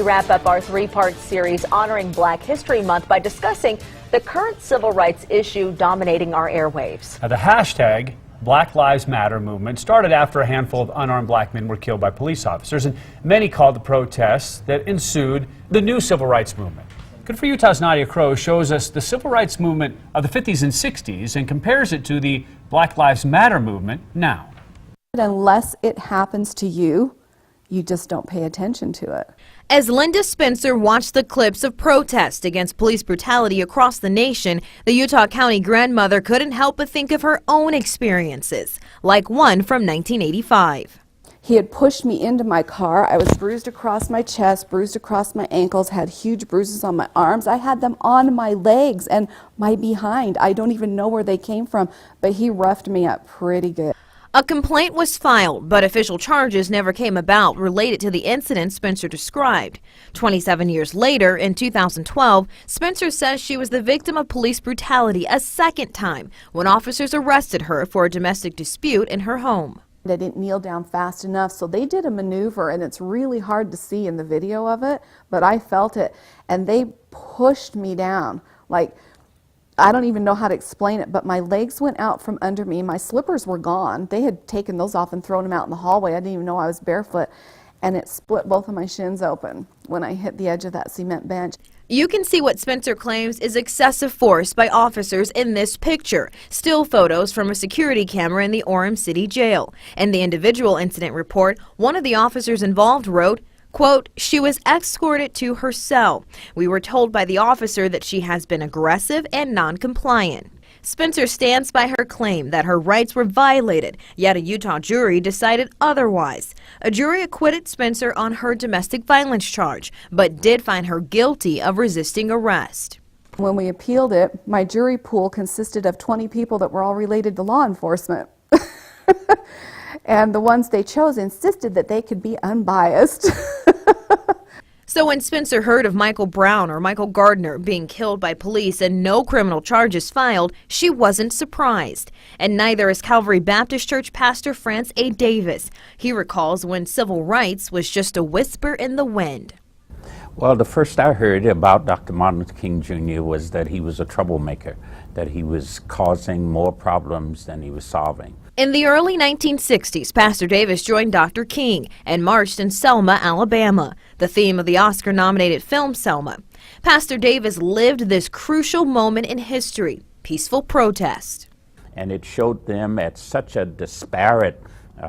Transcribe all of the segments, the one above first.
wrap up our three-part series honoring Black History Month by discussing the current civil rights issue dominating our airwaves. Now, the hashtag Black Lives Matter movement started after a handful of unarmed black men were killed by police officers, and many called the protests that ensued the new civil rights movement. Good for Utah's Nadia shows us the civil rights movement of the 50s and 60s and compares it to the Black Lives Matter movement now. Unless it happens to you, you just don't pay attention to it. As Linda Spencer watched the clips of protest against police brutality across the nation, the Utah County grandmother couldn't help but think of her own experiences, like one from 1985. He had pushed me into my car. I was bruised across my chest, bruised across my ankles, had huge bruises on my arms. I had them on my legs and my behind. I don't even know where they came from, but he roughed me up pretty good. A complaint was filed, but official charges never came about related to the incident Spencer described. 27 years later, in 2012, Spencer says she was the victim of police brutality a second time when officers arrested her for a domestic dispute in her home. I didn't kneel down fast enough, so they did a maneuver, and it's really hard to see in the video of it, but I felt it, and they pushed me down. Like, I don't even know how to explain it, but my legs went out from under me. My slippers were gone. They had taken those off and thrown them out in the hallway. I didn't even know I was barefoot, and it split both of my shins open when I hit the edge of that cement bench. You can see what Spencer claims is excessive force by officers in this picture. Still photos from a security camera in the Orem City Jail. In the individual incident report, one of the officers involved wrote, quote, "She was escorted to her cell. We were told by the officer that she has been aggressive and non-compliant." Spencer stands by her claim that her rights were violated, yet a Utah jury decided otherwise. A jury acquitted Spencer on her domestic violence charge, but did find her guilty of resisting arrest. When we appealed it, my jury pool consisted of 20 people that were all related to law enforcement. And the ones they chose insisted that they could be unbiased. So when Spencer heard of Michael Brown or Michael Gardner being killed by police and no criminal charges filed, she wasn't surprised. And neither is Calvary Baptist Church pastor France A. Davis. He recalls when civil rights was just a whisper in the wind. Well, the first I heard about Dr. Martin Luther King Jr. was that he was a troublemaker, that he was causing more problems than he was solving. In the early 1960s, Pastor Davis joined Dr. King and marched in Selma, Alabama, the theme of the Oscar-nominated film Selma. Pastor Davis lived this crucial moment in history, peaceful protest. And it showed them at such a disparate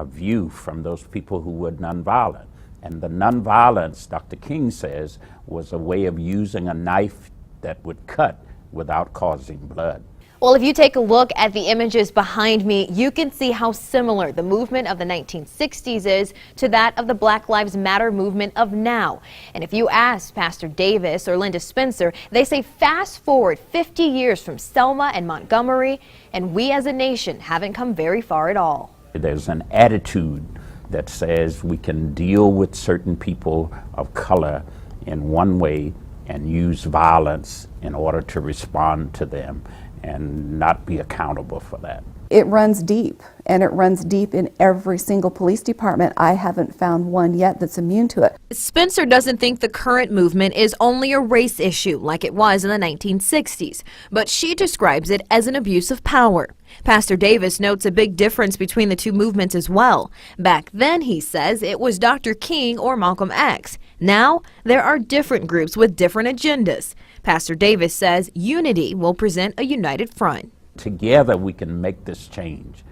view from those people who were nonviolent. And the nonviolence, Dr. King says, was a way of using a knife that would cut without causing blood. Well, if you take a look at the images behind me, you can see how similar the movement of the 1960s is to that of the Black Lives Matter movement of now. And if you ask Pastor Davis or Linda Spencer, they say fast forward 50 years from Selma and Montgomery, and we as a nation haven't come very far at all. There's an attitude that says we can deal with certain people of color in one way and use violence in order to respond to them and not be accountable for that. It runs deep, and it runs deep in every single police department. I haven't found one yet that's immune to it. Spencer doesn't think the current movement is only a race issue like it was in the 1960s, but she describes it as an abuse of power. Pastor Davis notes a big difference between the two movements as well. Back then, he says, it was Dr. King or Malcolm X. Now, there are different groups with different agendas. Pastor Davis says unity will present a united front. Together we can make this change.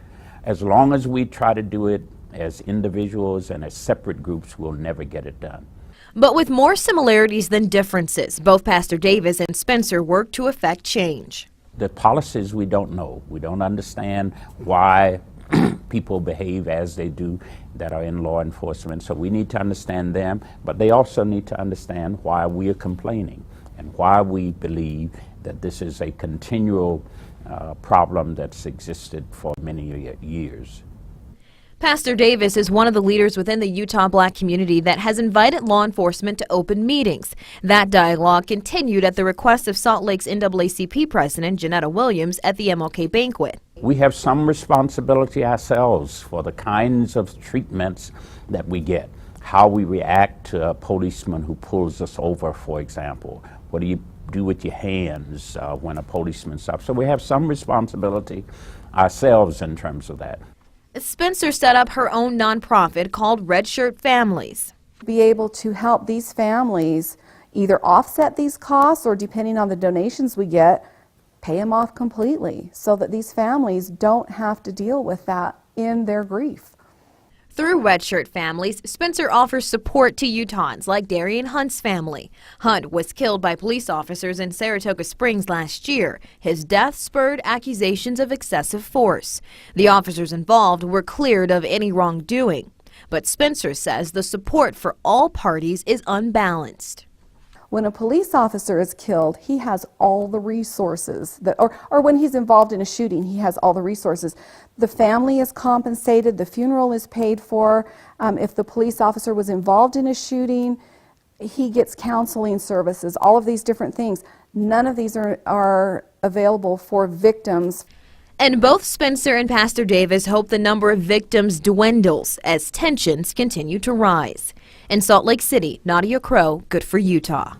As long as we try to do it as individuals and as separate groups, we'll never get it done. But with more similarities than differences, both Pastor Davis and Spencer work to effect change. The policies we don't know. We don't understand why people behave as they do that are in law enforcement. So we need to understand them, but they also need to understand why we are complaining and why we believe that this is a continual problem that's existed for many years. Pastor Davis is one of the leaders within the Utah Black community that has invited law enforcement to open meetings. That dialogue continued at the request of Salt Lake's NAACP President Janetta Williams at the MLK banquet. We have some responsibility ourselves for the kinds of treatments that we get. how we react to a policeman who pulls us over, for example. What do you do with your hands when a policeman stops? So we have some responsibility ourselves in terms of that. Spencer set up her own nonprofit called Red Shirt Families. Be able to help these families either offset these costs or, depending on the donations we get, pay them off completely so that these families don't have to deal with that in their grief. Through Red Shirt Families, Spencer offers support to Utahns like Darian Hunt's family. Hunt was killed by police officers in Saratoga Springs last year. His death spurred accusations of excessive force. The officers involved were cleared of any wrongdoing. But Spencer says the support for all parties is unbalanced. When a police officer is killed, he has all the resources that, or when he's involved in a shooting, he has all the resources. The family is compensated, the funeral is paid for. If the police officer was involved in a shooting, he gets counseling services, all of these different things. None of these are available for victims. And both Spencer and Pastor Davis hope the number of victims dwindles as tensions continue to rise. In Salt Lake City, Nadia Crow, Good for Utah.